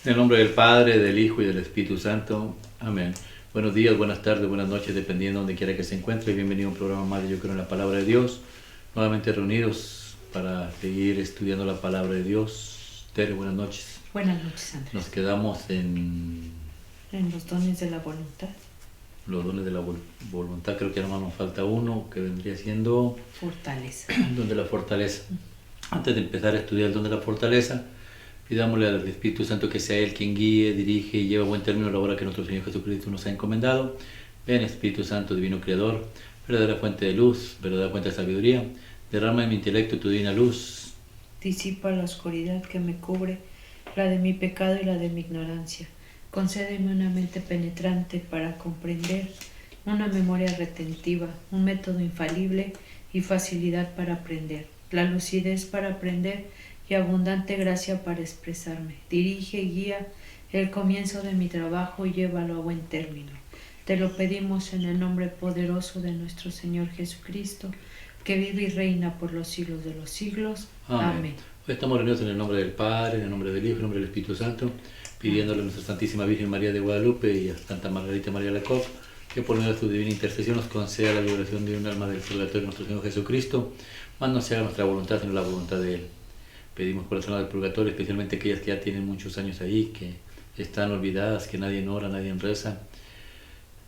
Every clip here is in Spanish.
En el nombre del Padre, del Hijo y del Espíritu Santo. Amén. Buenos días, buenas tardes, buenas noches, dependiendo de donde quiera que se encuentre. Bienvenido a un programa más de Yo Creo en la Palabra de Dios. Nuevamente reunidos para seguir estudiando la Palabra de Dios. Tere, buenas noches. Buenas noches, Andrés. Nos quedamos en los dones de la voluntad. Los dones de la voluntad. Creo que nomás nos falta uno, que vendría siendo fortaleza. El don de la fortaleza. Antes de empezar a estudiar el don de la fortaleza, pidámosle al Espíritu Santo que sea Él quien guíe, dirige y lleve a buen término la obra que nuestro Señor Jesucristo nos ha encomendado. Ven, Espíritu Santo, Divino Creador, verdadera fuente de luz, verdadera fuente de sabiduría, derrama en mi intelecto tu divina luz. Disipa la oscuridad que me cubre, la de mi pecado y la de mi ignorancia. Concédeme una mente penetrante para comprender, una memoria retentiva, un método infalible y facilidad para aprender, la lucidez para aprender y abundante gracia para expresarme. Dirige y guía el comienzo de mi trabajo y llévalo a buen término. Te lo pedimos en el nombre poderoso de nuestro Señor Jesucristo, que vive y reina por los siglos de los siglos. Amén. Hoy estamos reunidos en el nombre del Padre, en el nombre del Hijo, en el nombre del Espíritu Santo, pidiéndole a nuestra Santísima Virgen María de Guadalupe y a Santa Margarita María Lacob, que por medio de su divina intercesión nos conceda la liberación de un alma del purgatorio de nuestro Señor Jesucristo, más no se haga nuestra voluntad, sino la voluntad de Él. Pedimos por las almas del purgatorio, especialmente aquellas que ya tienen muchos años ahí, que están olvidadas, que nadie ora, nadie reza.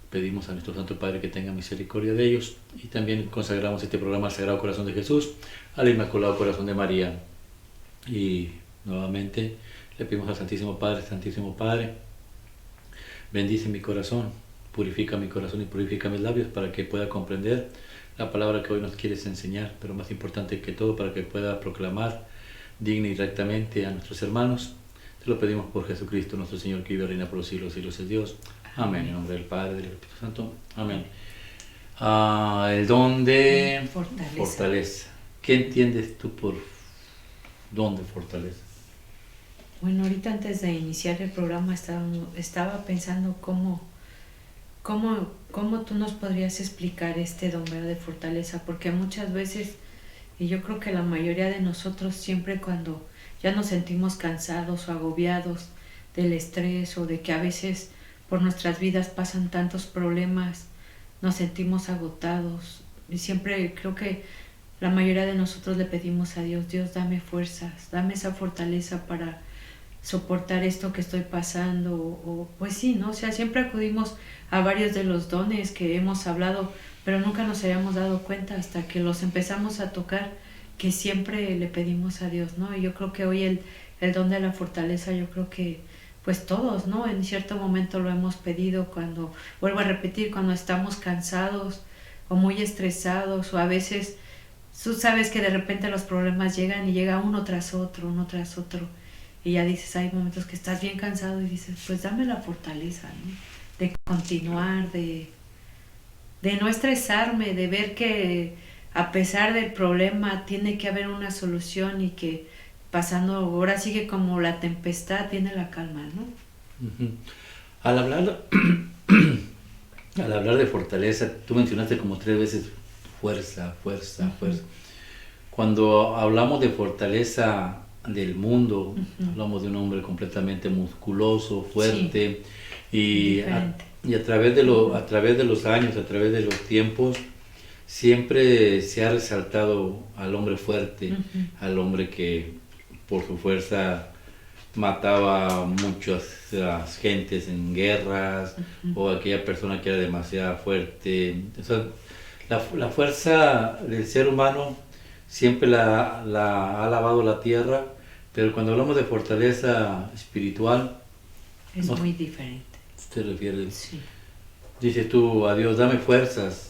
Pedimos a nuestro Santo Padre que tenga misericordia de ellos. Y también consagramos este programa al Sagrado Corazón de Jesús, al Inmaculado Corazón de María. Y nuevamente le pedimos al Santísimo Padre, bendice mi corazón, purifica mi corazón y purifica mis labios para que pueda comprender la palabra que hoy nos quieres enseñar, pero más importante que todo, para que pueda proclamar digna y rectamente a nuestros hermanos. Te lo pedimos por Jesucristo, nuestro Señor, que vive y reina por los siglos y los siglos, es Dios. Amén. En nombre del Padre, del Espíritu Santo. Amén. El don de fortaleza. ¿Qué entiendes tú por don de fortaleza? Bueno, ahorita antes de iniciar el programa estaba pensando cómo tú nos podrías explicar este don de fortaleza, porque muchas veces, y yo creo que la mayoría de nosotros, siempre cuando ya nos sentimos cansados o agobiados del estrés, o de que a veces por nuestras vidas pasan tantos problemas, nos sentimos agotados, y siempre creo que la mayoría de nosotros le pedimos a Dios: Dios, dame fuerzas, dame esa fortaleza para soportar esto que estoy pasando, o pues sí, ¿no? O sea, siempre acudimos a varios de los dones que hemos hablado, pero nunca nos habíamos dado cuenta hasta que los empezamos a tocar, que siempre le pedimos a Dios, ¿no? Y yo creo que hoy el don de la fortaleza, yo creo que pues todos, ¿no? En cierto momento lo hemos pedido, cuando, vuelvo a repetir, cuando estamos cansados o muy estresados, o a veces tú sabes que de repente los problemas llegan y llega uno tras otro, y ya dices, hay momentos que estás bien cansado y dices, pues dame la fortaleza, ¿no? De continuar, de no estresarme, de ver que a pesar del problema tiene que haber una solución, y que pasando, ahora sigue como la tempestad, viene la calma, ¿no? Uh-huh. Al hablar de fortaleza, tú mencionaste como 3 veces fuerza. Cuando hablamos de fortaleza del mundo, hablamos de un hombre completamente musculoso, fuerte, sí, y a través de los años, a través de los tiempos, siempre se ha resaltado al hombre fuerte, al hombre que por su fuerza mataba a muchas gentes en guerras, o aquella persona que era demasiado fuerte. O sea, la fuerza del ser humano siempre la ha alabado la tierra, pero cuando hablamos de fortaleza espiritual es muy diferente. ¿Te refieres? Sí. Dices tú, a Dios, dame fuerzas.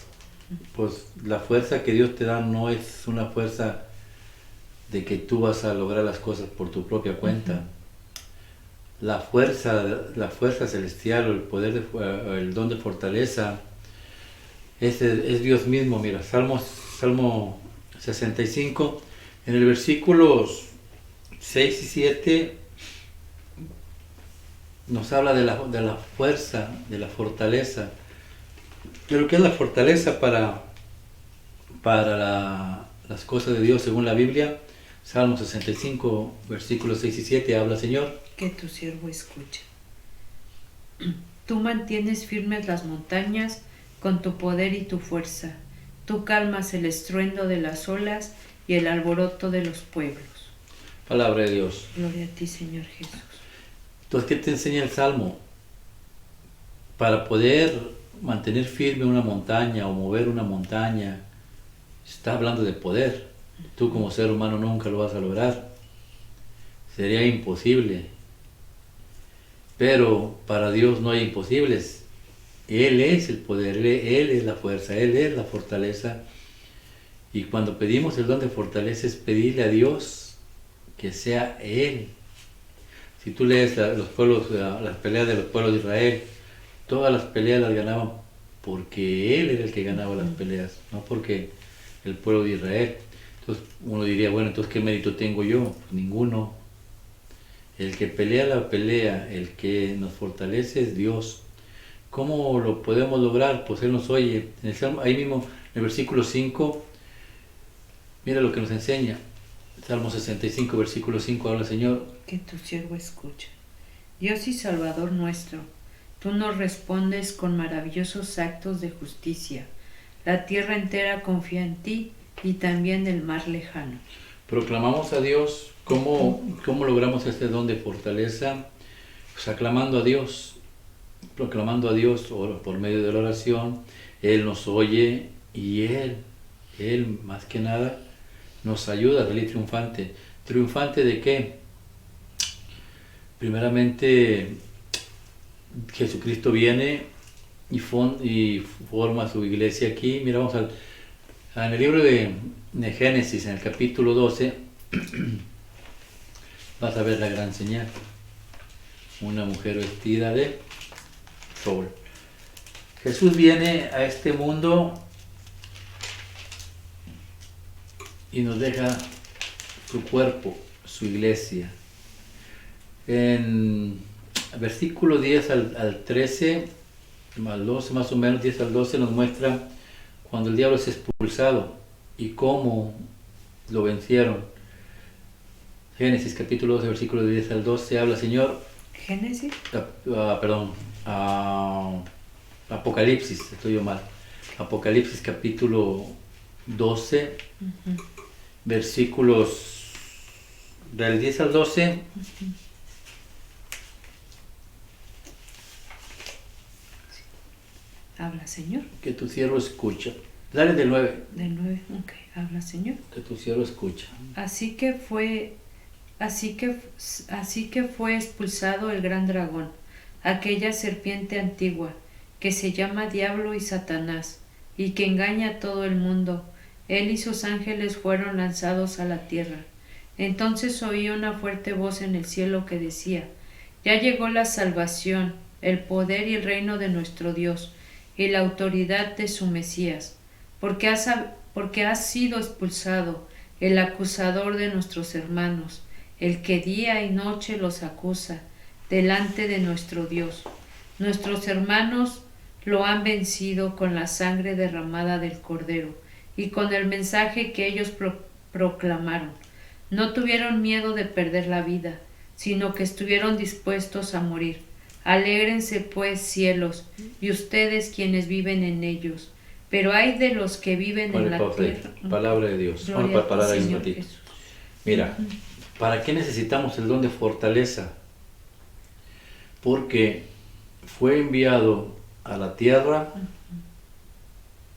Pues la fuerza que Dios te da no es una fuerza de que tú vas a lograr las cosas por tu propia cuenta. La fuerza celestial, o el poder, el don de fortaleza, es Dios mismo. Mira, Salmo 65, en el versículos 6 y 7 nos habla de la fuerza, de la fortaleza. Pero ¿qué es la fortaleza para las cosas de Dios según la Biblia? Salmo 65, versículos 6 y 7, habla, Señor. Que tu siervo escucha. Tú mantienes firmes las montañas con tu poder y tu fuerza. Tú calmas el estruendo de las olas y el alboroto de los pueblos. Palabra de Dios. Gloria a ti, Señor Jesús. Entonces, ¿qué te enseña el Salmo? Para poder mantener firme una montaña o mover una montaña, está hablando de poder. Tú como ser humano nunca lo vas a lograr. Sería imposible. Pero para Dios no hay imposibles. Él es el poder, Él es la fuerza, Él es la fortaleza. Y cuando pedimos el don de fortaleza es pedirle a Dios que sea Él. Si tú lees las peleas de los pueblos de Israel, todas las peleas las ganaban porque Él era el que ganaba las peleas, no porque el pueblo de Israel. Entonces uno diría, bueno, entonces ¿qué mérito tengo yo? Pues ninguno. El que pelea la pelea, el que nos fortalece es Dios. ¿Cómo lo podemos lograr? Pues Él nos oye. En el Salmo, ahí mismo, en el versículo 5, mira lo que nos enseña. Salmo 65, versículo 5, habla, Señor. Que tu siervo escucha. Dios y Salvador nuestro, tú nos respondes con maravillosos actos de justicia. La tierra entera confía en ti y también el mar lejano. Proclamamos a Dios. ¿Cómo logramos este don de fortaleza? Pues aclamando a Dios, proclamando a Dios por medio de la oración. Él nos oye y Él más que nada nos ayuda a salir triunfante. ¿Triunfante de qué? Primeramente, Jesucristo viene y forma su iglesia aquí. Mira, vamos en el libro de Génesis, en el capítulo 12, vas a ver la gran señal. Una mujer vestida de sol. Jesús viene a este mundo y nos deja su cuerpo, su iglesia. En versículo 10 al 13, al 12 más o menos, 10 al 12 nos muestra cuando el diablo es expulsado y cómo lo vencieron. Génesis capítulo 12, versículo 10 al 12, habla, Señor. ¿Génesis? Apocalipsis, estoy yo mal. Apocalipsis capítulo 12, versículos del 10 al 12. Habla, Señor. Que tu siervo escucha. Dale del 9. Del 9, ok. Habla, Señor. Que tu siervo escucha. Así que fue expulsado el gran dragón, aquella serpiente antigua, que se llama Diablo y Satanás, y que engaña a todo el mundo. Él y sus ángeles fueron lanzados a la tierra. Entonces oí una fuerte voz en el cielo que decía: Ya llegó la salvación, el poder y el reino de nuestro Dios, y la autoridad de su Mesías, porque ha sido expulsado el acusador de nuestros hermanos, el que día y noche los acusa delante de nuestro Dios. Nuestros hermanos lo han vencido con la sangre derramada del Cordero y con el mensaje que ellos proclamaron. No tuvieron miedo de perder la vida, sino que estuvieron dispuestos a morir. Alégrense pues, cielos, y ustedes quienes viven en ellos. Pero hay de los que viven en la tierra. Palabra de Dios. Vamos a parar ahí un ratito. Mira, ¿para qué necesitamos el don de fortaleza? Porque fue enviado a la tierra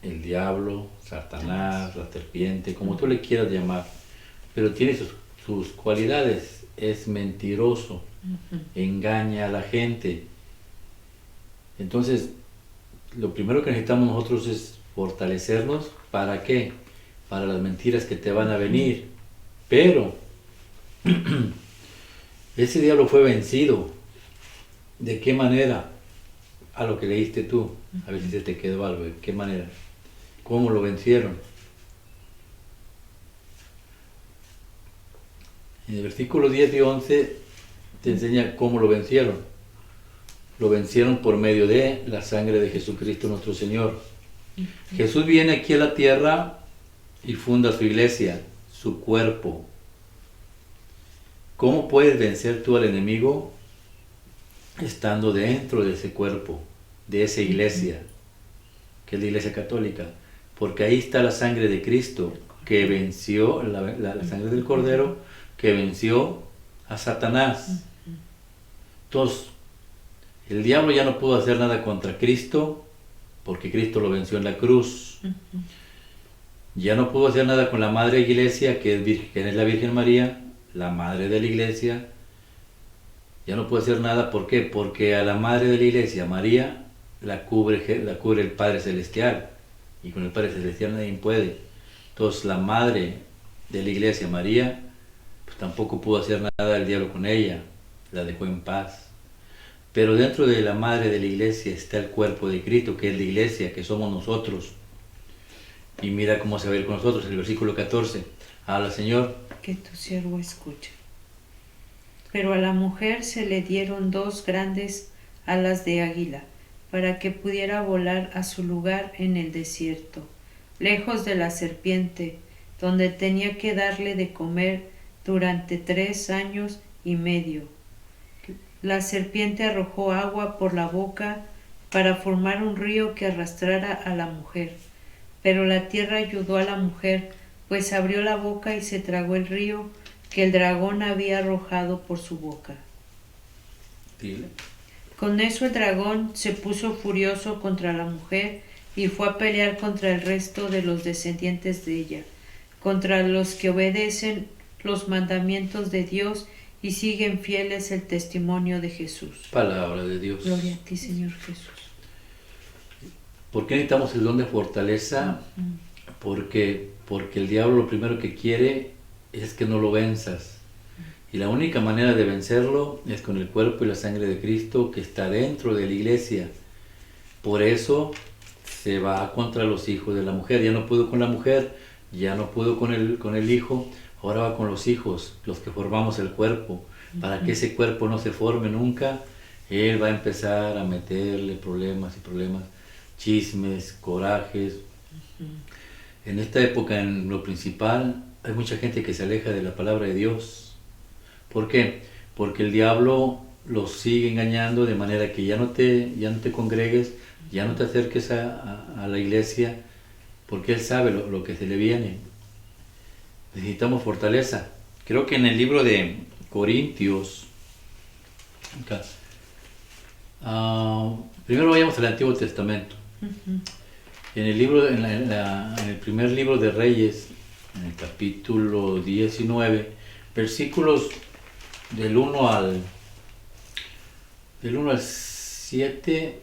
el diablo, Satanás, la serpiente, como tú le quieras llamar, pero tiene sus cualidades. Es mentiroso, engaña a la gente. Entonces, lo primero que necesitamos nosotros es fortalecernos. ¿Para qué? Para las mentiras que te van a venir. Pero ese diablo fue vencido. ¿De qué manera? A lo que leíste tú. A ver si se te quedó algo. ¿De qué manera? ¿Cómo lo vencieron? En el versículo 10 y 11 te enseña cómo lo vencieron. Lo vencieron por medio de la sangre de Jesucristo nuestro Señor. Jesús viene aquí a la tierra y funda su iglesia, su cuerpo. ¿Cómo puedes vencer tú al enemigo estando dentro de ese cuerpo, de esa iglesia, que es la iglesia católica? Porque ahí está la sangre de Cristo, que venció, la sangre del Cordero, que venció a Satanás. Entonces, el diablo ya no pudo hacer nada contra Cristo, porque Cristo lo venció en la cruz. Ya no pudo hacer nada con la Madre Iglesia, que es la Virgen María, la Madre de la Iglesia. Ya no pudo hacer nada, ¿por qué? Porque a la Madre de la Iglesia, María, la cubre el Padre Celestial, y con el Padre Celestial nadie puede. Entonces la Madre de la Iglesia, María, pues tampoco pudo hacer nada el diablo con ella, la dejó en paz. Pero dentro de la Madre de la Iglesia está el cuerpo de Cristo, que es la Iglesia, que somos nosotros. Y mira cómo se va a ir con nosotros, el versículo 14. Habla, Señor. Que tu siervo escuche. Pero a la mujer se le dieron 2 grandes alas de águila, para que pudiera volar a su lugar en el desierto, lejos de la serpiente, donde tenía que darle de comer durante 3 años y medio. La serpiente arrojó agua por la boca para formar un río que arrastrara a la mujer. Pero la tierra ayudó a la mujer, pues abrió la boca y se tragó el río que el dragón había arrojado por su boca. Dile. Con eso el dragón se puso furioso contra la mujer y fue a pelear contra el resto de los descendientes de ella, contra los que obedecen los mandamientos de Dios y siguen fieles el testimonio de Jesús. Palabra de Dios. Gloria a ti, Señor Jesús. ¿Por qué necesitamos el don de fortaleza? Porque el diablo lo primero que quiere es que no lo venzas. Y la única manera de vencerlo es con el cuerpo y la sangre de Cristo que está dentro de la iglesia. Por eso se va contra los hijos de la mujer. Ya no pudo con la mujer, ya no pudo con el hijo, ahora va con los hijos, los que formamos el cuerpo. Para que ese cuerpo no se forme nunca, él va a empezar a meterle problemas y problemas, chismes, corajes. En esta época, en lo principal, hay mucha gente que se aleja de la palabra de Dios. ¿Por qué? Porque el diablo los sigue engañando de manera que ya no te congregues, ya no te acerques a la iglesia, porque él sabe lo que se le viene. Necesitamos fortaleza. Creo que en el libro de Corintios, primero vayamos al Antiguo Testamento. En el primer libro de Reyes, en el capítulo 19, versículos del 1 al 7,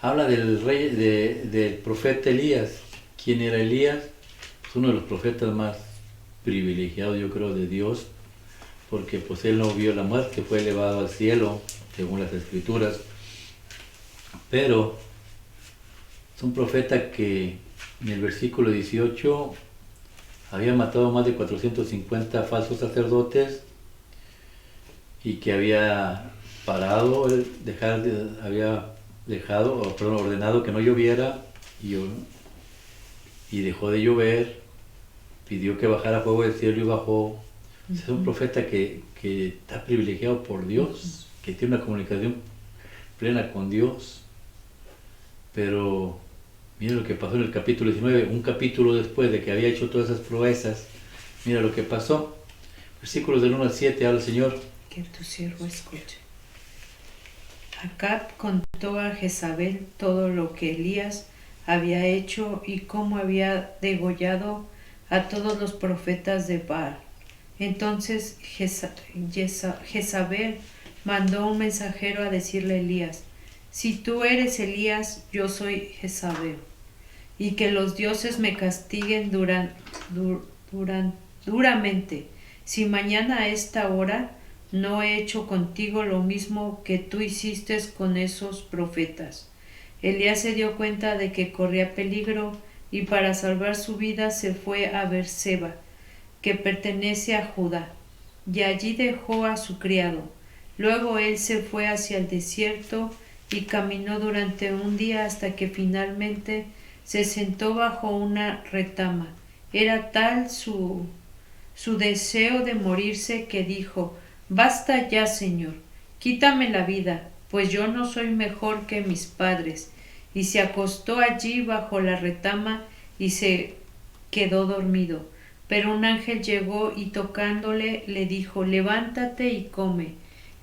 habla del profeta Elías. ¿Quién era Elías? Es uno de los profetas más privilegiados, yo creo, de Dios, porque pues él no vio la muerte, fue elevado al cielo, según las Escrituras. Pero es un profeta que en el versículo 18 había matado más de 450 falsos sacerdotes y que había ordenado que no lloviera y dejó de llover, pidió que bajara fuego del cielo y bajó. Es un profeta que está privilegiado por Dios, que tiene una comunicación plena con Dios. Pero mira lo que pasó en el capítulo 19, un capítulo después de que había hecho todas esas proezas. Mira lo que pasó. Versículos del 1 al 7, habla el Señor. Que tu siervo escuche. Acab contó a Jezabel todo lo que Elías había hecho y cómo había degollado a todos los profetas de Baal. Entonces Jezabel mandó un mensajero a decirle a Elías: si tú eres Elías, yo soy Jezabel, y que los dioses me castiguen duramente, si mañana a esta hora no he hecho contigo lo mismo que tú hiciste con esos profetas. Elías se dio cuenta de que corría peligro y para salvar su vida se fue a Beerseba, que pertenece a Judá, y allí dejó a su criado. Luego él se fue hacia el desierto y caminó durante un día hasta que finalmente se sentó bajo una retama. Era tal su su deseo de morirse, que dijo: Basta ya, Señor, quítame la vida, pues yo no soy mejor que mis padres. Y se acostó allí bajo la retama y se quedó dormido. Pero un ángel llegó y tocándole le dijo: Levántate y come.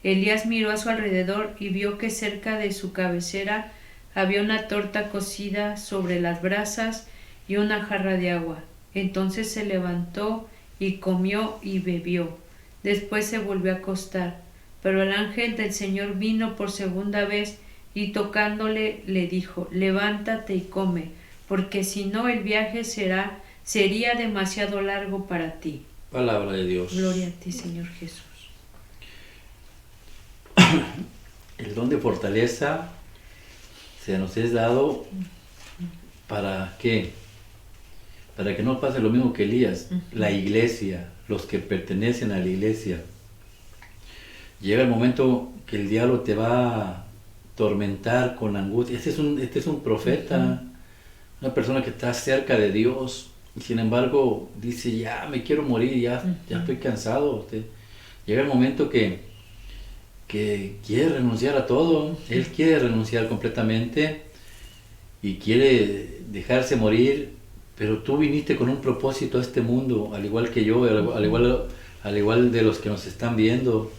Elías miró a su alrededor y vio que cerca de su cabecera había una torta cocida sobre las brasas y una jarra de agua. Entonces se levantó y comió y bebió. Después se volvió a acostar. Pero el ángel del Señor vino por segunda vez y tocándole le dijo: Levántate y come, porque si no el viaje sería demasiado largo para ti. Palabra de Dios. Gloria a ti, Señor Jesús. El don de fortaleza se nos es dado ¿para qué? Para que no pase lo mismo que Elías. La iglesia, los que pertenecen a la iglesia. Llega el momento que el diablo te va a tormentar con angustia. Este es un profeta, una persona que está cerca de Dios, y sin embargo dice: ya me quiero morir, ya estoy cansado. Llega el momento que quiere renunciar a todo. Él quiere renunciar completamente y quiere dejarse morir, pero tú viniste con un propósito a este mundo, al igual que yo, al igual de los que nos están viendo.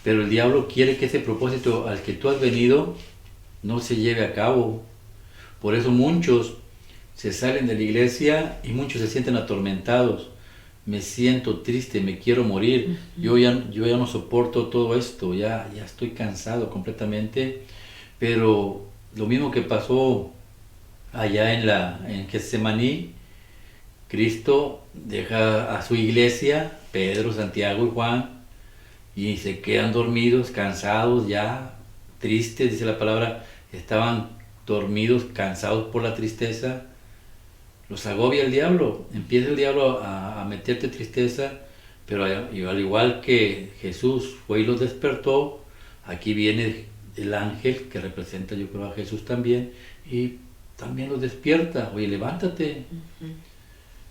Pero el diablo quiere que ese propósito al que tú has venido no se lleve a cabo. Por eso muchos se salen de la iglesia y muchos se sienten atormentados. Me siento triste, me quiero morir, yo ya no soporto todo esto, ya estoy cansado completamente. Pero lo mismo que pasó allá en Getsemaní, Cristo deja a su iglesia, Pedro, Santiago y Juan, y se quedan dormidos, cansados ya, tristes, dice la palabra, estaban dormidos, cansados por la tristeza. Los agobia el diablo, empieza el diablo a meterte tristeza, pero al igual que Jesús fue y los despertó, aquí viene el ángel que representa, yo creo, a Jesús también, y también los despierta. Oye, levántate,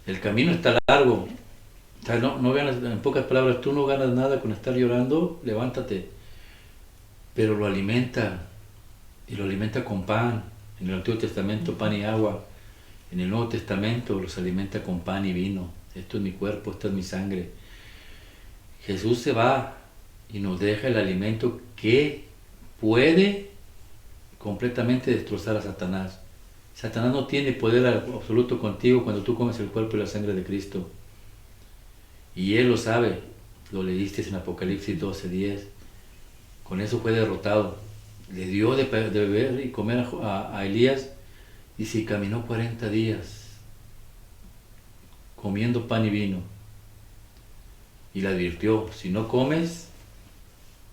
el camino está largo. O sea, no ganas, en pocas palabras, tú no ganas nada con estar llorando, levántate. Pero lo alimenta, y lo alimenta con pan. En el Antiguo Testamento, pan y agua. En el Nuevo Testamento los alimenta con pan y vino. Esto es mi cuerpo, esta es mi sangre. Jesús se va y nos deja el alimento que puede completamente destrozar a Satanás. Satanás no tiene poder absoluto contigo cuando tú comes el cuerpo y la sangre de Cristo. Y Él lo sabe, lo leíste en Apocalipsis 12:10. Con eso fue derrotado. Le dio de beber y comer a Elías, y se caminó 40 días comiendo pan y vino. Y le advirtió: si no comes,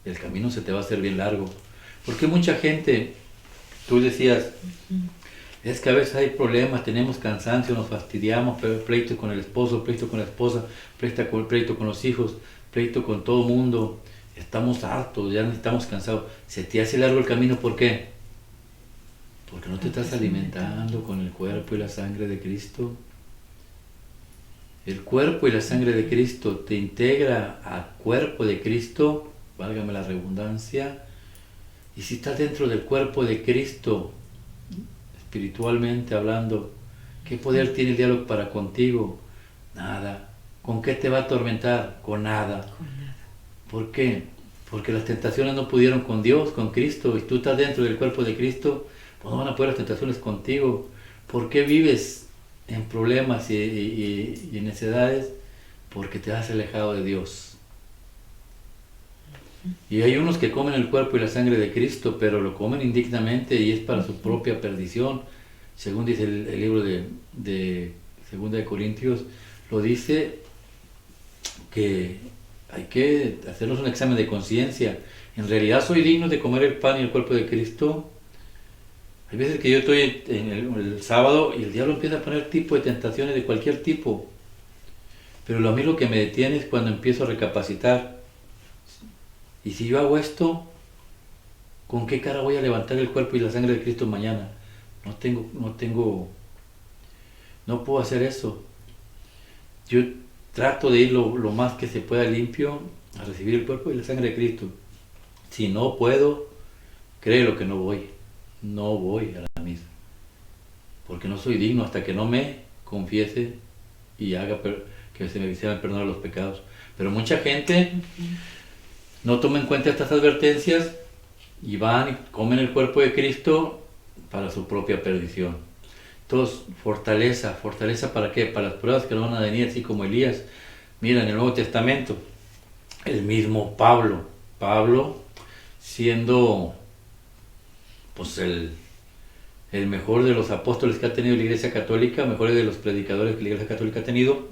el camino se te va a hacer bien largo. Porque mucha gente, tú decías, es que a veces hay problemas, tenemos cansancio, nos fastidiamos, pleito con el esposo, pleito con la esposa, pleito con los hijos, pleito con todo el mundo, estamos hartos, ya estamos cansados. Se te hace largo el camino, ¿por qué? Porque no te estás alimentando con el cuerpo y la sangre de Cristo. El cuerpo y la sangre de Cristo te integra al cuerpo de Cristo, válgame la redundancia. Y si estás dentro del cuerpo de Cristo, espiritualmente hablando, ¿qué poder tiene el diablo para contigo? Nada. ¿Con qué te va a atormentar? Con nada. ¿Por qué? Porque las tentaciones no pudieron con Dios, con Cristo, y tú estás dentro del cuerpo de Cristo, pues no van a poder las tentaciones contigo. ¿Por qué vives en problemas y en necedades? Porque te has alejado de Dios. Y hay unos que comen el cuerpo y la sangre de Cristo, pero lo comen indignamente y es para su propia perdición. Según dice el libro de 2 de Corintios, lo dice que hay que hacernos un examen de conciencia. ¿En realidad soy digno de comer el pan y el cuerpo de Cristo? Hay veces que yo estoy en el sábado y el diablo empieza a poner tipo de tentaciones de cualquier tipo. Pero a mí lo que me detiene es cuando empiezo a recapacitar. Y si yo hago esto, ¿con qué cara voy a levantar el cuerpo y la sangre de Cristo mañana? No puedo hacer eso. Yo trato de ir lo más que se pueda limpio a recibir el cuerpo y la sangre de Cristo. Si no puedo, créelo que no voy a la misa, porque no soy digno hasta que no me confiese y haga que se me perdonen los pecados. Pero mucha gente no toma en cuenta estas advertencias y van y comen el cuerpo de Cristo para su propia perdición. Entonces, fortaleza ¿para qué? Para las pruebas que nos van a venir, así como Elías. Mira, en el Nuevo Testamento, el mismo Pablo siendo pues el mejor de los apóstoles que ha tenido la Iglesia Católica, mejor de los predicadores que la Iglesia Católica ha tenido,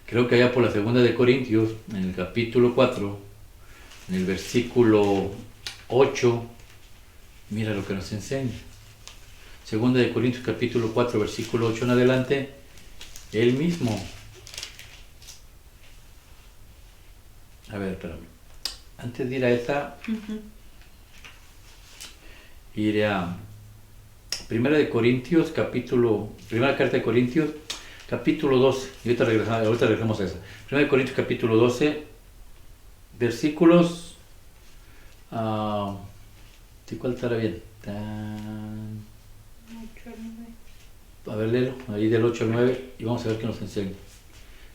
creo que allá por la segunda de Corintios, en el capítulo 4, en el versículo 8, mira lo que nos enseña. Segunda de Corintios capítulo 4, versículo 8 en adelante, él mismo. A ver, espérame. Antes de ir a esa, iré a Primera carta de Corintios, capítulo 12. Y ahorita regresamos a esa. Primera de Corintios, capítulo 12, versículos. ¿Cuál estará bien? A ver, léelo, ahí del 8 al 9, y vamos a ver qué nos enseña.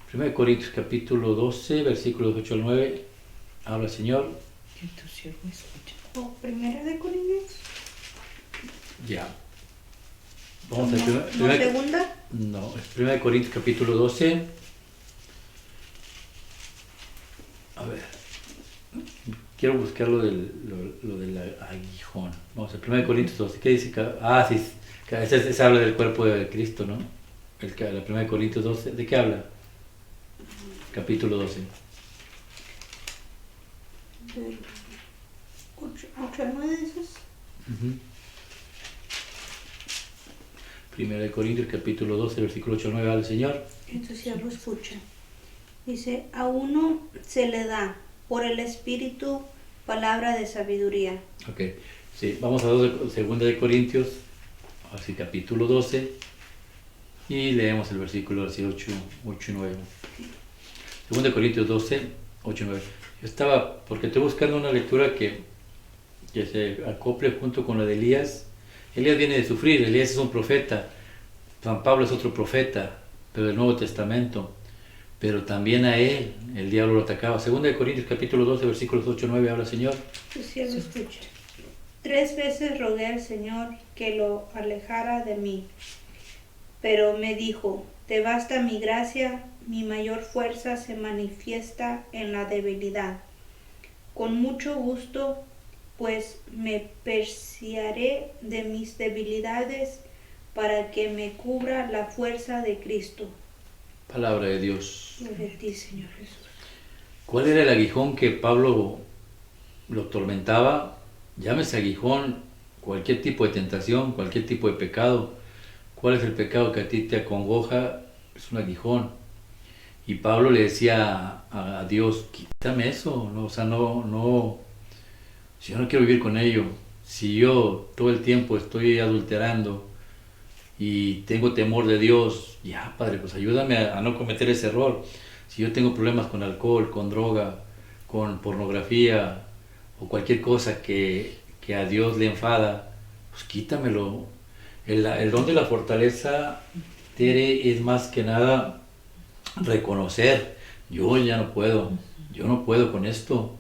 Primera de Corintios, capítulo 12, versículos 8 al 9. Habla, Señor. Que tu siervo escucha. Primera de Corintios. Ya. Vamos a segunda. No, es Primera de Corintios, capítulo 12. A ver. Quiero buscar lo del aguijón. Vamos a Primera de Corintios 12. ¿Qué dice? Sí. Ese habla del cuerpo de Cristo, ¿no? La Primera de Corintios 12. ¿De qué habla? Capítulo 12. 8 al 9 dices. Primera de Corintios, capítulo 12, versículo 8 al 9, al Señor. Entonces ya lo escucha. Dice, a uno se le da por el Espíritu palabra de sabiduría. Ok, sí, vamos a segunda de Corintios, así capítulo 12, y leemos el versículo así 8 y 9. Segunda de Corintios 12, 8 y 9. Porque estoy buscando una lectura que se acople junto con la de Elías. Elías viene de sufrir, Elías es un profeta, San Pablo es otro profeta, pero del Nuevo Testamento, pero también a él el diablo lo atacaba. Segunda de Corintios capítulo 12, versículos 8 y 9, habla, Señor. Sí, lo escucha. 3 veces rogué al Señor que lo alejara de mí, pero me dijo, te basta mi gracia, mi mayor fuerza se manifiesta en la debilidad. Con mucho gusto pues me persearé de mis debilidades para que me cubra la fuerza de Cristo. Palabra de Dios. Gloria a ti, Señor Jesús. ¿Cuál era el aguijón que Pablo lo tormentaba? Llámese aguijón, cualquier tipo de tentación, cualquier tipo de pecado. ¿Cuál es el pecado que a ti te acongoja? Es un aguijón. Y Pablo le decía a Dios, quítame eso, no, o sea, no, si yo no quiero vivir con ello, si yo todo el tiempo estoy adulterando y tengo temor de Dios, ya Padre, pues ayúdame a no cometer ese error. Si yo tengo problemas con alcohol, con droga, con pornografía o cualquier cosa que a Dios le enfada, pues quítamelo. El don de la fortaleza, Tere, es más que nada reconocer, yo ya no puedo, yo no puedo con esto.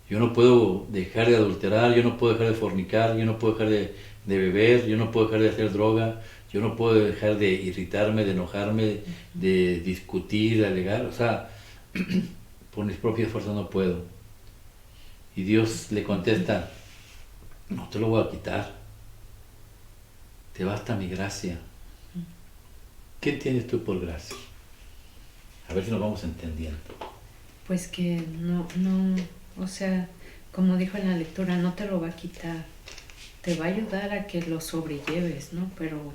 Yo no puedo dejar de adulterar, yo no puedo dejar de fornicar, yo no puedo dejar de beber, yo no puedo dejar de hacer droga, yo no puedo dejar de irritarme, de enojarme, de discutir, de alegar. O sea, por mis propias fuerzas no puedo. Y Dios le contesta, no te lo voy a quitar, te basta mi gracia. ¿Qué entiendes tú por gracia? A ver si nos vamos entendiendo. Pues que no, o sea, como dijo en la lectura, no te lo va a quitar, te va a ayudar a que lo sobrelleves, ¿no? Pero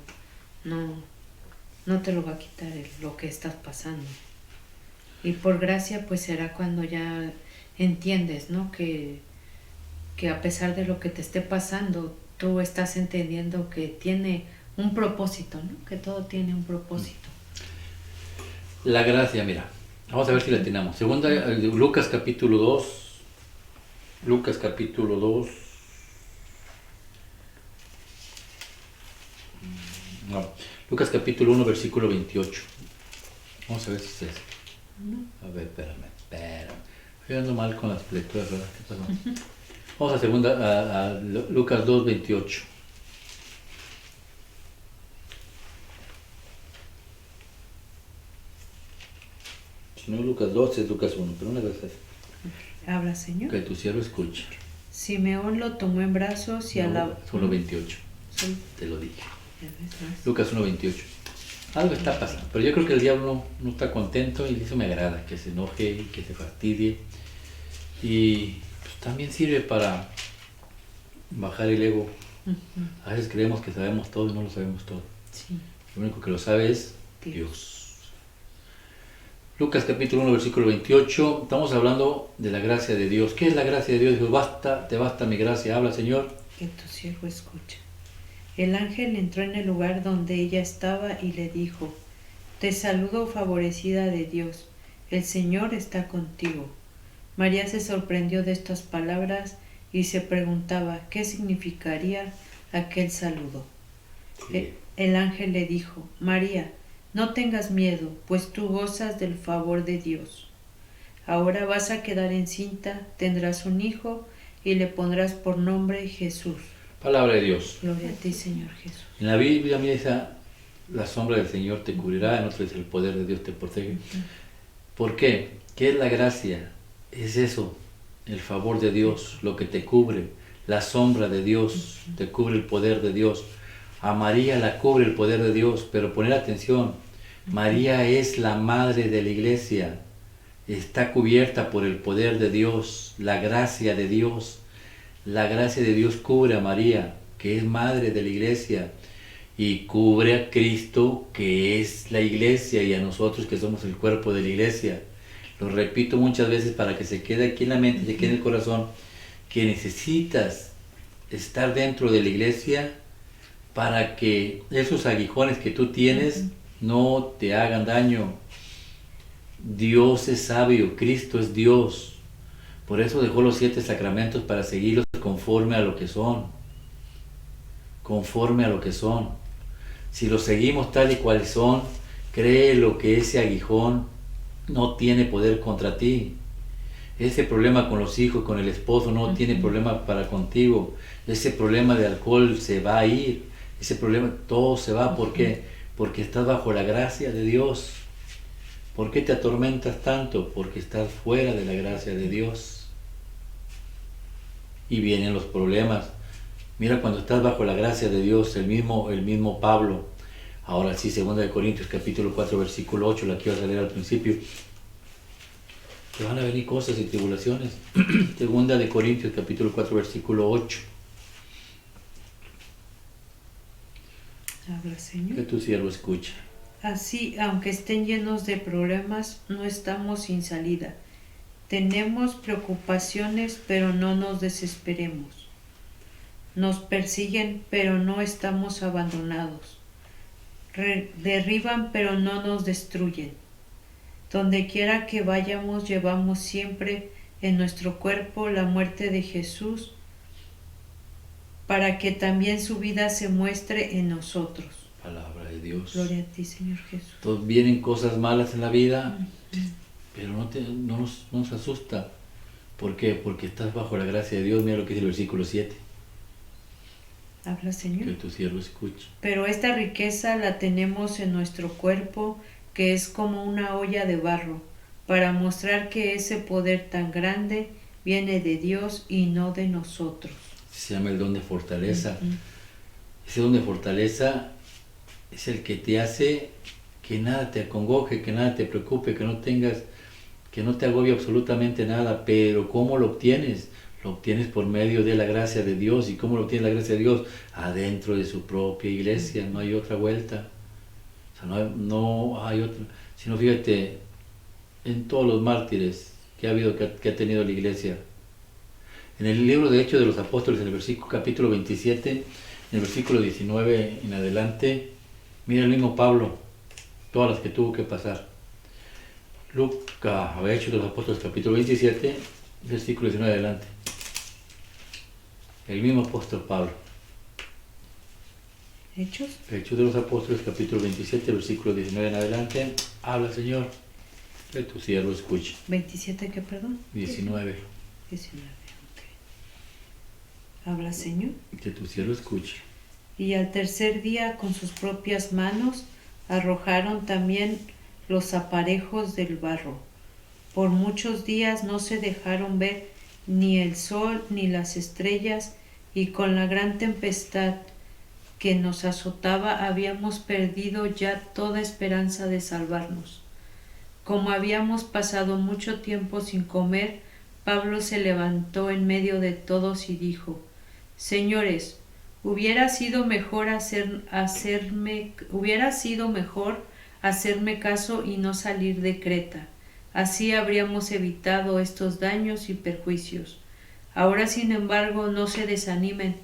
no te lo va a quitar lo que estás pasando. Y por gracia, pues será cuando ya entiendes, ¿no? Que a pesar de lo que te esté pasando, tú estás entendiendo que tiene un propósito, ¿no? Que todo tiene un propósito. La gracia, mira. Vamos a ver si la tenemos. Segunda, Lucas capítulo 2. Lucas capítulo 2. No. Lucas capítulo 1, versículo 28. Vamos a ver si es eso. A ver, espérame. Estoy andando mal con las lecturas, ¿verdad? ¿Qué pasó? Vamos a Lucas 2, 28. Si no es Lucas 2, es Lucas 1, pero una vez es. Habla, Señor. Que tu siervo escuche. Simeón lo tomó en brazos y No, alabó. 1.28. Sí. Te lo dije. Ya ves, Lucas 1.28. Algo está pasando, pero yo creo que el diablo no está contento y eso me agrada, que se enoje y que se fastidie. Y pues, también sirve para bajar el ego. A veces creemos que sabemos todo y no lo sabemos todo. Sí. Lo único que lo sabe es Dios. Lucas capítulo 1, versículo 28. Estamos hablando de la gracia de Dios. ¿Qué es la gracia de Dios? Dijo, te basta mi gracia. Habla, Señor. Que tu siervo escucha. El ángel entró en el lugar donde ella estaba y le dijo: Te saludo, favorecida de Dios, el Señor está contigo. María se sorprendió de estas palabras y se preguntaba qué significaría aquel saludo. Sí. El ángel le dijo: María, no tengas miedo, pues tú gozas del favor de Dios. Ahora vas a quedar encinta, tendrás un hijo y le pondrás por nombre Jesús. Palabra de Dios. Gloria a ti, Señor Jesús. En la Biblia me dice, la sombra del Señor te cubrirá, en otro dice, el poder de Dios te protege. ¿Por qué? ¿Qué es la gracia? Es eso, el favor de Dios, lo que te cubre, la sombra de Dios, te cubre el poder de Dios. A María la cubre el poder de Dios, pero poner atención, María es la madre de la iglesia, está cubierta por el poder de Dios, la gracia de Dios. La gracia de Dios cubre a María, que es madre de la iglesia, y cubre a Cristo, que es la iglesia, y a nosotros que somos el cuerpo de la iglesia. Lo repito muchas veces para que se quede aquí en la mente, se quede en el corazón, que necesitas estar dentro de la iglesia para que esos aguijones que tú tienes no te hagan daño. Dios es sabio, Cristo es Dios. Por eso dejó los 7 sacramentos para seguirlos conforme a lo que son. Conforme a lo que son. Si los seguimos tal y cual son, créelo que ese aguijón no tiene poder contra ti. Ese problema con los hijos, con el esposo, no tiene problema para contigo. Ese problema de alcohol se va a ir. Ese problema, todo se va. ¿Por qué? Porque estás bajo la gracia de Dios. ¿Por qué te atormentas tanto? Porque estás fuera de la gracia de Dios. Y vienen los problemas. Mira, cuando estás bajo la gracia de Dios, el mismo Pablo, ahora sí, 2 Corintios capítulo 4, versículo 8, la que ibas a leer al principio, te van a venir cosas y tribulaciones. 2 Corintios capítulo 4, versículo 8. Habla, Señor. Que tu siervo escucha. Así, aunque estén llenos de problemas, no estamos sin salida. Tenemos preocupaciones, pero no nos desesperemos. Nos persiguen, pero no estamos abandonados. Derriban, pero no nos destruyen. Donde quiera que vayamos, llevamos siempre en nuestro cuerpo la muerte de Jesús, para que también su vida se muestre en nosotros. Palabra de Dios. Gloria a ti, Señor Jesús. Entonces vienen cosas malas en la vida, pero no nos asusta. ¿Por qué? Porque estás bajo la gracia de Dios. Mira lo que dice el versículo 7. Habla, Señor. Que tu siervo escuche. Pero esta riqueza la tenemos en nuestro cuerpo, que es como una olla de barro, para mostrar que ese poder tan grande viene de Dios y no de nosotros. Se llama el don de fortaleza. Ese don de fortaleza es el que te hace que nada te acongoje, que nada te preocupe, que no te agobie absolutamente nada. Pero ¿cómo lo obtienes? Lo obtienes por medio de la gracia de Dios. ¿Y cómo lo obtiene la gracia de Dios? Adentro de su propia iglesia. No hay otra vuelta. O sea, no hay otra. Sino fíjate, en todos los mártires que ha habido, que ha tenido la iglesia. En el libro de Hechos de los Apóstoles, en el versículo capítulo 27, en el versículo 19 en adelante, mira el mismo Pablo, todas las que tuvo que pasar. Hechos de los Apóstoles, capítulo 27, versículo 19 adelante. El mismo apóstol Pablo. Hechos. Hechos de los Apóstoles, capítulo 27, versículo 19 en adelante. Habla, Señor, que tu siervo escuche. 27, ¿qué, perdón? 19. 19, ok. Habla, Señor. Que tu siervo escuche. Y al tercer día con sus propias manos arrojaron también los aparejos del barro. Por muchos días no se dejaron ver ni el sol ni las estrellas, y con la gran tempestad que nos azotaba habíamos perdido ya toda esperanza de salvarnos. Como habíamos pasado mucho tiempo sin comer, Pablo se levantó en medio de todos y dijo: Señores, hubiera sido mejor hacerme caso y no salir de Creta. Así habríamos evitado estos daños y perjuicios. Ahora, sin embargo, no se desanimen,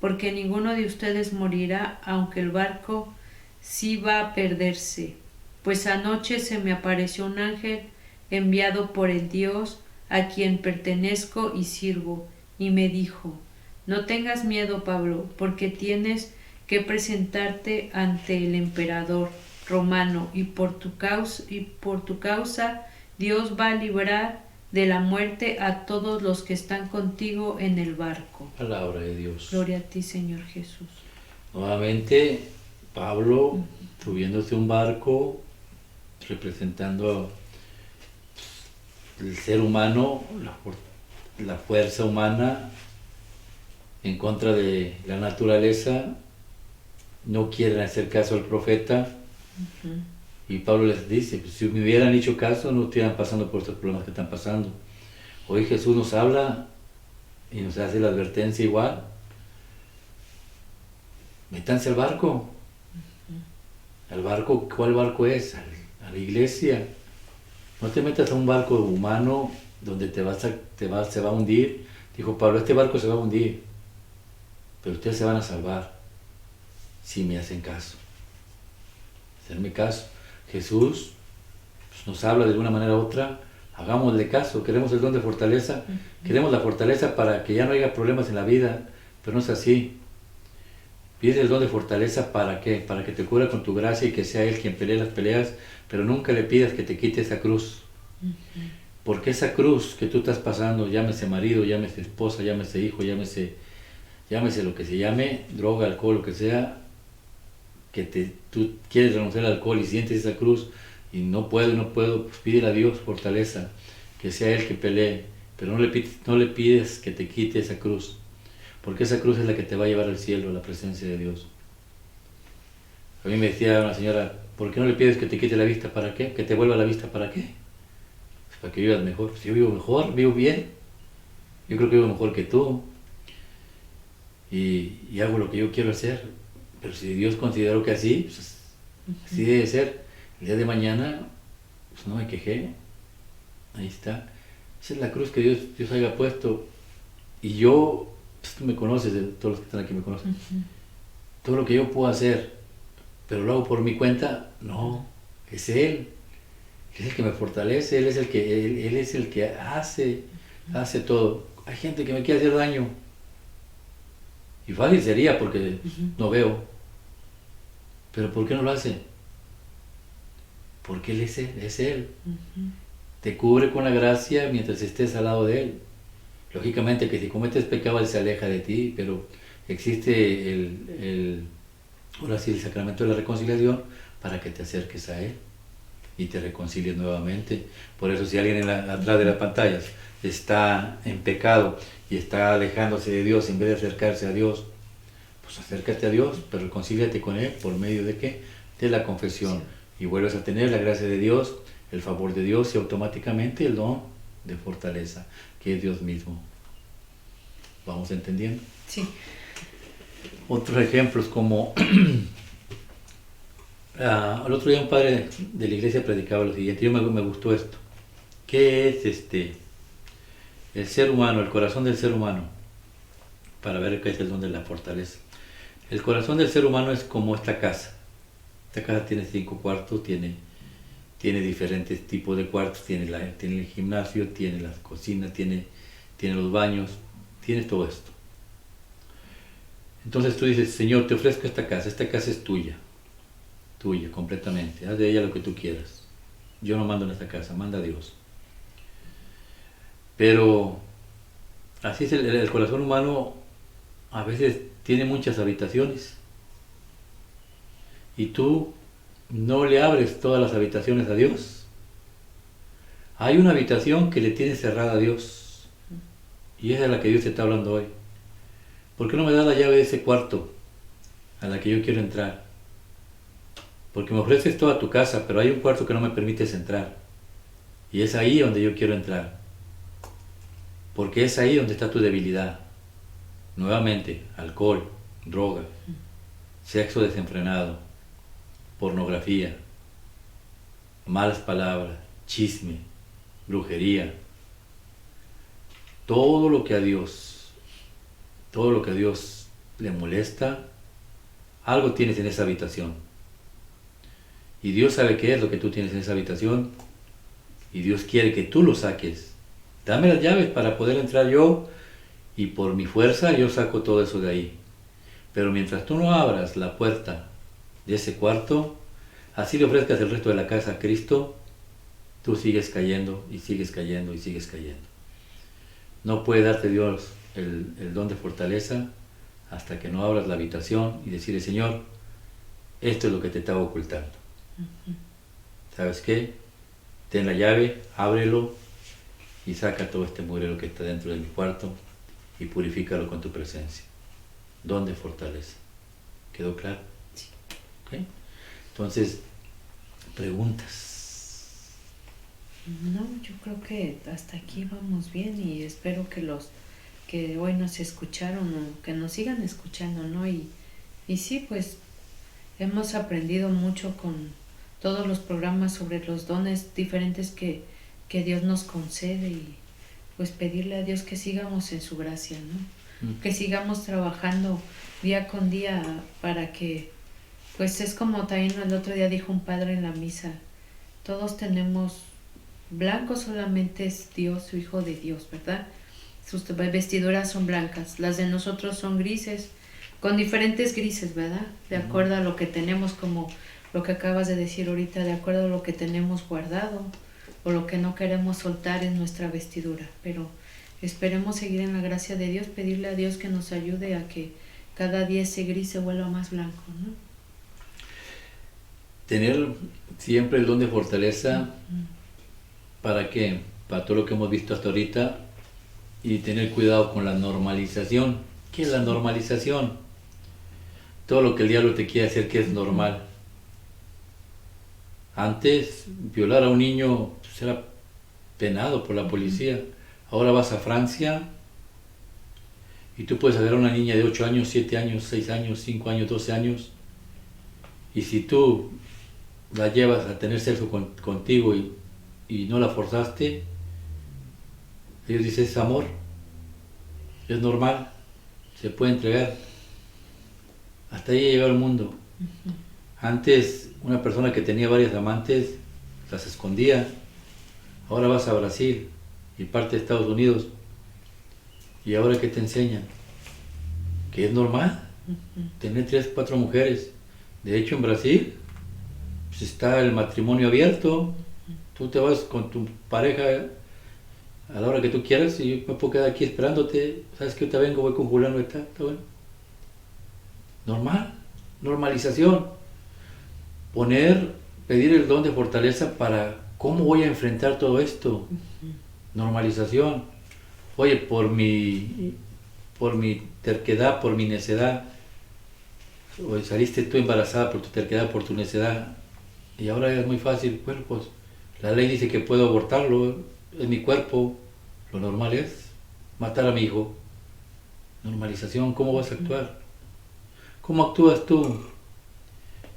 porque ninguno de ustedes morirá, aunque el barco sí va a perderse. Pues anoche se me apareció un ángel enviado por el Dios a quien pertenezco y sirvo, y me dijo: No tengas miedo, Pablo, porque tienes que presentarte ante el emperador romano, y por tu causa Dios va a librar de la muerte a todos los que están contigo en el barco. Palabra de Dios. Gloria a ti, Señor Jesús. Nuevamente, Pablo subiéndose a un barco, representando el ser humano, la fuerza humana en contra de la naturaleza. No quieren hacer caso al profeta. Y Pablo les dice, pues, si me hubieran hecho caso, no estuvieran pasando por estos problemas que están pasando. Hoy Jesús nos habla y nos hace la advertencia igual. Métanse al barco. ¿Al barco? ¿Cuál barco es? A la iglesia. No te metas a un barco humano donde se va a hundir. Dijo Pablo, este barco se va a hundir, pero ustedes se van a salvar si me hacen caso. Hacerme caso. Jesús pues, nos habla de una manera u otra, hagámosle caso. Queremos el don de fortaleza, queremos la fortaleza para que ya no haya problemas en la vida, pero no es así. Pides el don de fortaleza ¿para qué? Para que te cubra con tu gracia y que sea Él quien pelee las peleas, pero nunca le pidas que te quite esa cruz. Porque esa cruz que tú estás pasando, llámese marido, llámese esposa, llámese hijo, llámese lo que se llame, droga, alcohol, lo que sea, que tú quieres renunciar al alcohol y sientes esa cruz y no puedo, pues pídele a Dios fortaleza, que sea Él que pelee, pero no le pides que te quite esa cruz, porque esa cruz es la que te va a llevar al cielo, a la presencia de Dios. A mí me decía una señora, ¿por qué no le pides que te quite la vista? ¿Para qué? ¿Que te vuelva la vista? ¿Para qué? Pues para que vivas mejor. Pues yo vivo mejor, vivo bien, yo creo que vivo mejor que tú y hago lo que yo quiero hacer. Pero si Dios consideró que así, pues así debe ser. El día de mañana, pues no me quejé. Ahí está. Esa es la cruz que Dios haya puesto. Y yo, pues tú me conoces, todos los que están aquí me conocen. Todo lo que yo puedo hacer, pero lo hago por mi cuenta, no. Es Él. Es el que me fortalece, Él es el que hace todo. Hay gente que me quiere hacer daño. Y fácil sería porque no veo. Pero ¿por qué no lo hace? Porque Él es Él. Te cubre con la gracia mientras estés al lado de Él. Lógicamente que si cometes pecado Él se aleja de ti, pero existe ahora sí, el sacramento de la reconciliación para que te acerques a Él y te reconcilies nuevamente. Por eso si alguien atrás de las pantallas está en pecado y está alejándose de Dios en vez de acercarse a Dios, pues acércate a Dios, pero reconcíliate con Él por medio de ¿qué? De la confesión. Sí. Y vuelves a tener la gracia de Dios, el favor de Dios y automáticamente el don de fortaleza, que es Dios mismo. ¿Vamos entendiendo? Sí. Otros ejemplos como el otro día un padre de la iglesia predicaba lo siguiente, yo me gustó esto. ¿Qué es el ser humano, el corazón del ser humano? Para ver qué es el don de la fortaleza. El corazón del ser humano es como esta casa. Esta casa tiene 5 cuartos, tiene tiene diferentes tipos de cuartos, tiene el gimnasio, tiene la cocina, tiene los baños, tiene todo esto. Entonces tú dices, Señor, te ofrezco esta casa es tuya completamente, haz de ella lo que tú quieras. Yo no mando en esta casa, manda Dios. Pero así es el corazón humano, a veces tiene muchas habitaciones y tú no le abres todas las habitaciones a Dios. Hay una habitación que le tiene cerrada a Dios y esa es la que Dios te está hablando hoy. ¿Por qué no me das la llave de ese cuarto a la que yo quiero entrar? Porque me ofreces toda tu casa, pero hay un cuarto que no me permites entrar. Y es ahí donde yo quiero entrar. Porque es ahí donde está tu debilidad. Nuevamente, alcohol, droga, sexo desenfrenado, pornografía, malas palabras, chisme, brujería. Todo lo que a Dios le molesta, algo tienes en esa habitación. Y Dios sabe qué es lo que tú tienes en esa habitación y Dios quiere que tú lo saques. Dame las llaves para poder entrar yo y por mi fuerza yo saco todo eso de ahí. Pero mientras tú no abras la puerta de ese cuarto, así le ofrezcas el resto de la casa a Cristo, tú sigues cayendo y sigues cayendo y sigues cayendo. No puede darte Dios el don de fortaleza hasta que no abras la habitación y decirle, Señor, esto es lo que te estaba ocultando. ¿Sabes qué? Ten la llave, ábrelo y saca todo este mugrero que está dentro de mi cuarto y purifícalo con tu presencia. Don de fortaleza. ¿Quedó claro? Sí. ¿Okay? Entonces, preguntas. No, yo creo que hasta aquí vamos bien y espero que los que hoy nos escucharon o que nos sigan escuchando, ¿no? Y sí, pues hemos aprendido mucho con todos los programas sobre los dones diferentes que Dios nos concede y pues pedirle a Dios que sigamos en su gracia, ¿no? Que sigamos trabajando día con día para que, pues es como también el otro día dijo un padre en la misa, todos tenemos blanco, solamente es Dios, su Hijo de Dios, ¿verdad? Sus vestiduras son blancas, las de nosotros son grises, con diferentes grises, ¿verdad? De acuerdo a lo que tenemos, como lo que acabas de decir ahorita, de acuerdo a lo que tenemos guardado o lo que no queremos soltar en nuestra vestidura. Pero esperemos seguir en la gracia de Dios, pedirle a Dios que nos ayude a que cada día ese gris se vuelva más blanco, ¿no? Tener siempre el don de fortaleza, ¿para qué? Para todo lo que hemos visto hasta ahorita y tener cuidado con la normalización. ¿Qué es la normalización? Todo lo que el diablo te quiere hacer que es normal. Antes, violar a un niño pues, era penado por la policía. Ahora vas a Francia y tú puedes agarrar a una niña de 8 años, 7 años, 6 años, 5 años, 12 años y si tú la llevas a tener sexo contigo y no la forzaste, ellos dicen es amor, es normal, se puede entregar. Hasta ahí llegó el mundo. Antes una persona que tenía varias amantes las escondía. Ahora vas a Brasil y parte de Estados Unidos y ahora ¿qué te enseñan? Que es normal tener 3, 4 mujeres. De hecho en Brasil pues está el matrimonio abierto. Tú te vas con tu pareja a la hora que tú quieras y yo me puedo quedar aquí esperándote. ¿Sabes que ahorita vengo? Voy con fulano, está bueno. Normal, normalización. Pedir el don de fortaleza para cómo voy a enfrentar todo esto. Normalización. Oye, por mi terquedad, por mi necedad, o saliste tú embarazada por tu terquedad, por tu necedad, y ahora es muy fácil, bueno, pues la ley dice que puedo abortarlo, es mi cuerpo, lo normal es matar a mi hijo. Normalización, ¿cómo vas a actuar? ¿Cómo actúas tú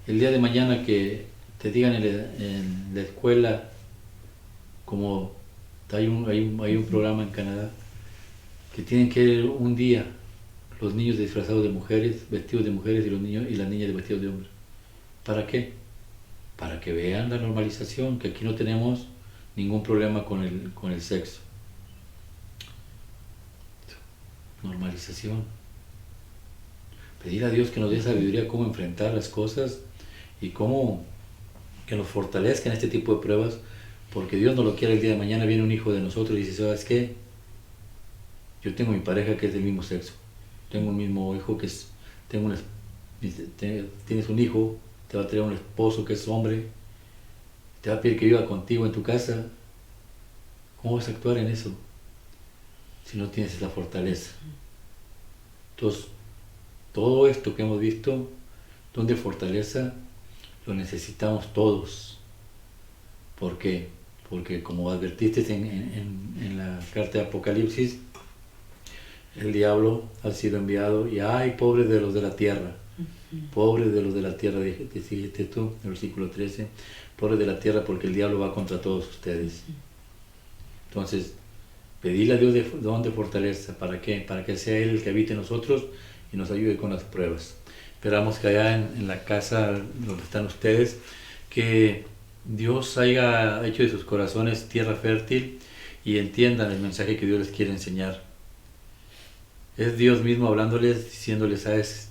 el día de mañana que te digan en la escuela, como hay un programa en Canadá, que tienen que ir un día los niños disfrazados de mujeres, vestidos de mujeres y los niños y las niñas de vestidos de hombres? ¿Para qué? para que vean la normalización, que aquí no tenemos ningún problema con el sexo. Normalización. Pedir a Dios que nos dé sabiduría cómo enfrentar las cosas y cómo que nos fortalezca en este tipo de pruebas, porque Dios no lo quiere. El día de mañana viene un hijo de nosotros y dice, ¿sabes qué? Yo tengo mi pareja que es del mismo sexo, tengo un mismo hijo que es, tienes un hijo, te va a traer un esposo que es hombre, te va a pedir que viva contigo en tu casa. ¿Cómo vas a actuar en eso si no tienes la fortaleza? Entonces, todo esto que hemos visto, don de fortaleza, lo necesitamos todos. ¿Por qué? Porque como advertiste en la carta de Apocalipsis, el diablo ha sido enviado y ¡ay, pobres de los de la tierra! Pobres de los de la tierra, dijiste tú, en el versículo 13, pobres de la tierra porque el diablo va contra todos ustedes. Entonces, pedirle a Dios don de fortaleza, ¿para qué? Para que sea Él el que habite en nosotros y nos ayude con las pruebas. Esperamos que allá en la casa donde están ustedes, que Dios haya hecho de sus corazones tierra fértil y entiendan el mensaje que Dios les quiere enseñar. Es Dios mismo hablándoles, diciéndoles, ¿sabes?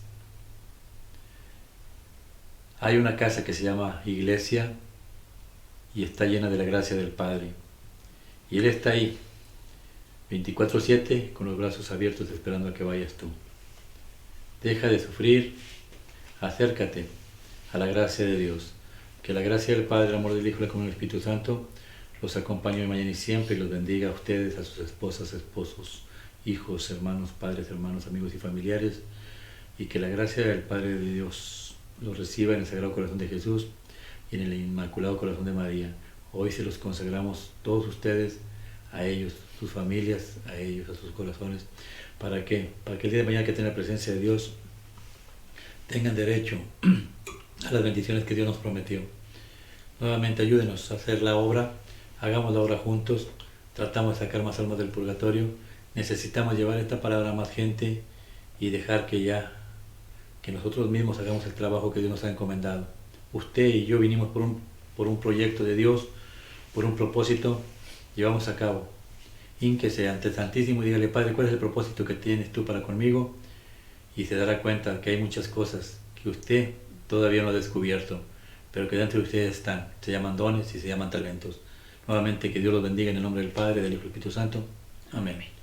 Hay una casa que se llama iglesia y está llena de la gracia del Padre. Y Él está ahí, 24/7, con los brazos abiertos esperando a que vayas tú. Deja de sufrir, acércate a la gracia de Dios. Que la gracia del Padre, el amor del Hijo y la comunión del Espíritu Santo los acompañe hoy, mañana y siempre y los bendiga a ustedes, a sus esposas, esposos, hijos, hermanos, padres, hermanos, amigos y familiares. Y que la gracia del Padre de Dios los reciba en el Sagrado Corazón de Jesús y en el Inmaculado Corazón de María. Hoy se los consagramos todos ustedes, a ellos, sus familias, a ellos, a sus corazones. ¿Para qué? Para que el día de mañana que tengan la presencia de Dios tengan derecho a las bendiciones que Dios nos prometió. Nuevamente ayúdenos a hacer la obra, hagamos la obra juntos, tratamos de sacar más almas del purgatorio, necesitamos llevar esta palabra a más gente y dejar que nosotros mismos hagamos el trabajo que Dios nos ha encomendado. Usted y yo vinimos por un proyecto de Dios, por un propósito, llevamos a cabo. Hínquese ante el Santísimo y dígale, Padre, ¿cuál es el propósito que tienes tú para conmigo? Y se dará cuenta que hay muchas cosas que usted todavía no ha descubierto, pero que dentro de ustedes están. Se llaman dones y se llaman talentos. Nuevamente, que Dios los bendiga en el nombre del Padre, del Hijo y del Espíritu Santo. Amén.